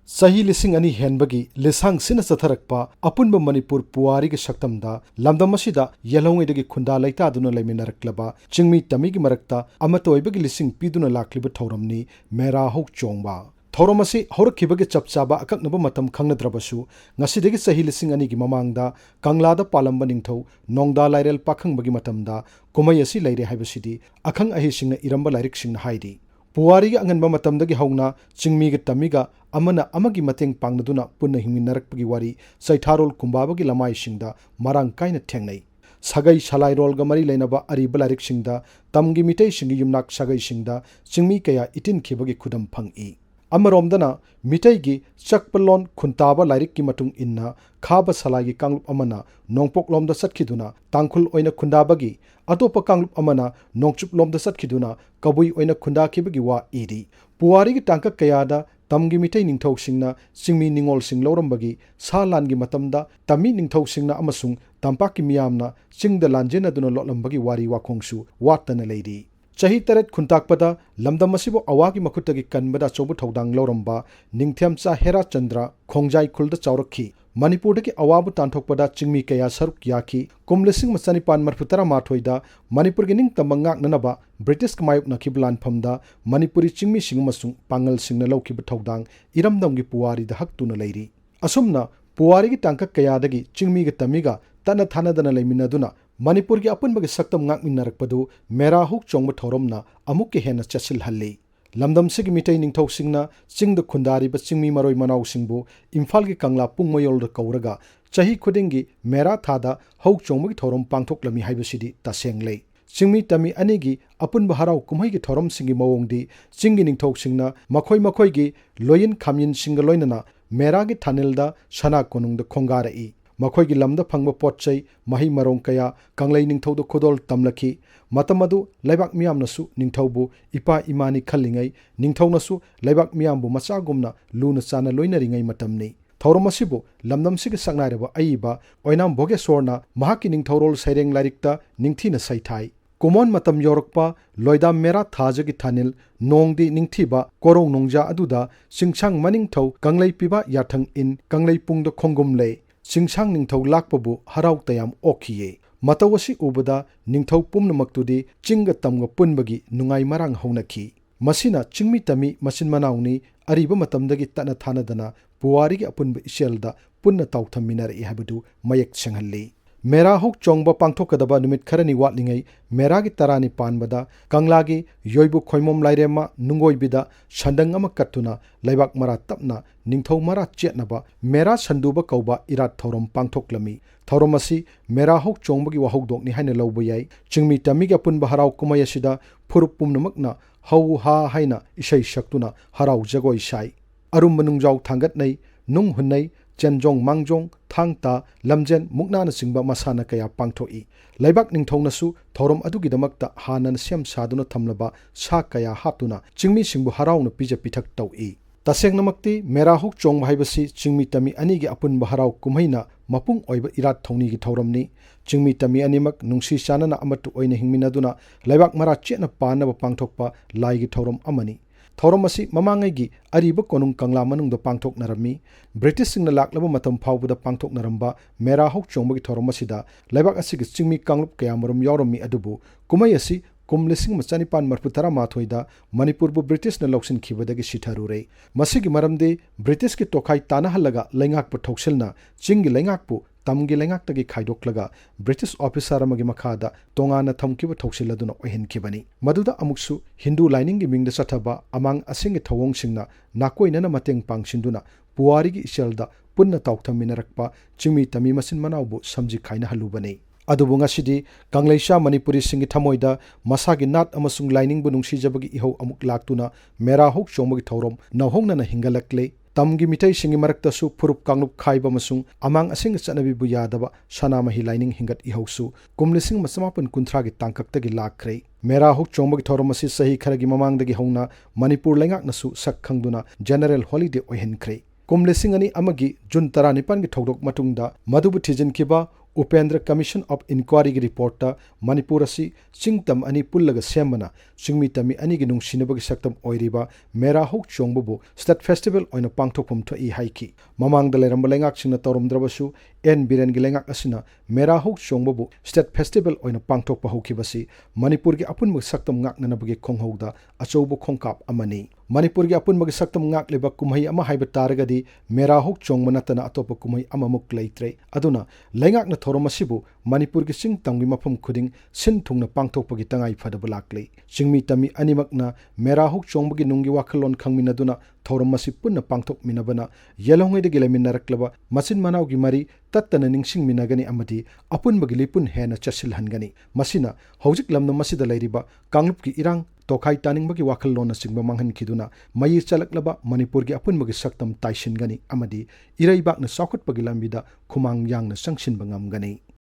Sahi lising ani henbagi lisang sina satharakpa apunba Manipur puwari ge shaktamda lamdamasida yelongedagi khunda laita duna laiminaraklaba chingmi tamigi marakta amatoibagi lising piduna lakliba thauramni mera hok chongba thauramasi horakhibagi chapchaba akaknaba matam khangnadrabasu ngasidagi sahi lising ani gi mamangda kanglada palamba ningthau nongda lairel pakhangbagi matamda kumai asi laire haibasidi akhang ahisingna iramba lairik singna haidi puwari ge anganba matamdagi hauna chingmi ge tamiga amana amagi mateng pangnaduna punna hingminarakpagi wari saitharol kumbabagi lamai singda marang kaina thengnai sagai salai rol ga mari leinaba ariba larik singda tamgi mitei singi yumnak sagai singda chingmi kaya itin khibagi khudam phangi amaromdana mitei gi chakpalon khuntaba lairik ki matung inna khaba salai gi kanglup amana nongpok lomda satkhiduna tangkhul oina khundabagi atopa kanglup amana nongchup lomda satkhiduna kabui oina khunda khibagi wa idi puwari gi tangka kayada tamgi mitei ningthau singna chingmi ningol sing lorambagi sa langi matamda tami ningthau singna amasung tampaki miyamna chingda lanjena duna lotlambagi wari wakhongsu watana leidi chahi taret khuntakpada lamdam asibo awagi makhutagi kanbada chobu thodang loramba ningthyamcha hera chandra khongjai khulda chaurakhi Manipurdagi awabu tanthokpada chingmi kaya saruk yaki kumlesing masani pan marfutara mathoida Manipurgi ning tamangak nanaba British kamayuk nakiblan phamda Manipuri chingmi singmasung pangal singna lawkiba thodang iramdamgi puwari da haktuna leiri asumna puwari gi tangka kayadagi chingmi gi tamiga tana thanadana leiminaduna Manipurgi apunbagi saktam ngakminarakpadu mera huk chongba thoromna amukke hena chasil halli lamdam sigi mitei ningthau singna chingda khundari ba chingmi maroi manau singbu Imphal gi kangla pungmayol da kauraga chahi khudingi mera thada hok chongmagi thorom pangthoklami haibasidi tasenglei chingmi tami anigi apunba harau kumhai gi thorom singi mawongdi chingi ningthau singna makhoi gi loyin khamyin singa loinana mera gi thanelda sana konungda khongarai makhoi gi lamda phangba potchai mahi marong kaya kanglei ningthauda khodol tamlaki matamadu laibak miyamnasu ningthaubu ipa imani khallingai ningthaunasu laibak miyambu machagumna luna chana loinaringai matamni thauramasibu lamdamsigi saknairaba aiba oinam bogesorna mahaki ningthaurol saireng larikta ningthina saithai Kumon matam yorokpa loida mera thajagi thanil nongdi ningthiba korong nongja aduda singchang maningthau kanglei piba yathang in kanglei pungda khongumle singchang ningthau lakpabu harau tayam okhiye matawasi ubada ningthau pumnamaktudi chinga tamga punbagi nungai marang haunakhi masina chingmi tami masin manauni ariba matamdagi tana thanadana puwari gi apunba iselda punna tawthamminari habadu mayak changhalli mera hok chongba pangthokadaba numit kharani watlingai mera gi tarani panbada kanglagi yoibu khoimom lairema nungoibida shandang ama katuna laibak mara tapna ningthau mara chetnaba mera sanduba kauba irat thorom pangthoklami thoromasi mera hok chongbagi wahogdokni haina lawba yai chingmi tamiga punba harau kumaya sida phurup pumnamakna hau ha haina isai shaktuna harau jagoi sai arum manungjau thangat nei nung hunnai chenjong mangjong thangta lamjen muknana singba masana kaya pangthoi laibak ningthaunasu thorom adugidamakta hanan siam saduna thamlaba sa kaya haptuna chingmi singbu harauna pija pithak tau-i tasengnamakti mera hok chong haibasi chingmi tami anigi apunba harau kumhaina mapung oiba irat thongni gi thoramni chingmi tami animak nungsi chanana amatu oina hingminaduna laibak mara chena panaba pangthokpa lai gi thoram amani Thoromasi mamangai gi ariba konung kangla manung da pangthok narami British singna laklaba matam phawbuda pangthok naramba mera hok chongbagi thoromasida laibak asigi chingmi kanglup kayamarum yawrami adubu kumai asi kumlising machani pan marputara mathoida Manipur bu British na loksin khibadagi sitharure masigi maramde British ki tokhai tana halaga lengak pu thokselna chingi lengak pu tamgi lengak tagi khaidoklaga British officer amagi makhada tongana thamkiba thokseladuna ohenkibani maduda amuksu Hindu lining gi mingda sathaba amang asingi thawong singna nakoinana mateng pangsinduna puwari gi iselda punna tawthaminarakpa chingmi tami masin manawbu samji khaina halubani adubu ngasidi kangleisha Manipuri singi thamoida masagi nat amasung lining bu nungsijabagi ihau amuk laktuna mera hok chongmagi thorom nawhongnana hingalakle tamgi mitai singi maraktasu phurup kanglup khaiba masung amang asing chanabi bu yadaba sanamahi lining hingat ihausu kumlising masamapan kunthra gi tangkaktagi lakhre mera hok chongmagi thorom asi sahi kharagi mamangdagi hauna Manipur lengak nasu sak khangduna general holiday ohenkhre kumlising ani amagi June 19 gi thodok matungda madubu thijin kiba Upendra commission of inquiry की report Manipur असी चिंगतम अनि पुल्लग सेमना चिंगमी तमी अनि की नुंगसिनबगी सक्तम ओइरिबा मेरा hook चोंगबबु state festival ओइना पांगथोकफम थोई हाइकी ममांग लेरंब लेंगाकसिंगना तौरमद्रबसु N villain की लेंगाक असिना मेरा हुक चोंगबबु स्टेट फेस्टिवल ओइना पांगथोकपा हौखिबसी मणिपुर की अपुनबग सक्तम ngaknanabagi khonghouda achoubu khongkap amani Manipur की अपुनबगी सक्तम ngakliba kumhai ama haiba taragadi मेरा हुक चोंगब नतना अतोप कुमई अममुक लेत्रे अदुना लेंगाकना थोरमसिबु मणिपुर की चिंग तंगी मफम खुदिंग सिन थुंगना पांगथोकपगी तंगाई फदब लाक्ले चिंगमी तमी अनिमकना मेरा हुक चोंगबगी नुंगी वाखलोन खंगमिनदुना थोरमसि पुन्ना पांगथोकमिनबना येलोंगेदगी लेमिनरक्लबा मसिन मनावगी मरी तत्तना निंगसिंग मिनगनी अमदी अपुनबगी लिपुन हेना चसिलहनगनी मसिना हौजिक लमना मसिदा लेरिबा कांगलुप की इरांग तोखाई तानिंगबगी वाखलोन सिंगबा मांगहनखिदुना मयिर चलकलबा मणिपुर की अपुनबगी सक्तम ताइसिनगनी अमदी इरैबाकना सौखटपगी लंबिदा खुमांग यांगना संगसिनबा ngamgani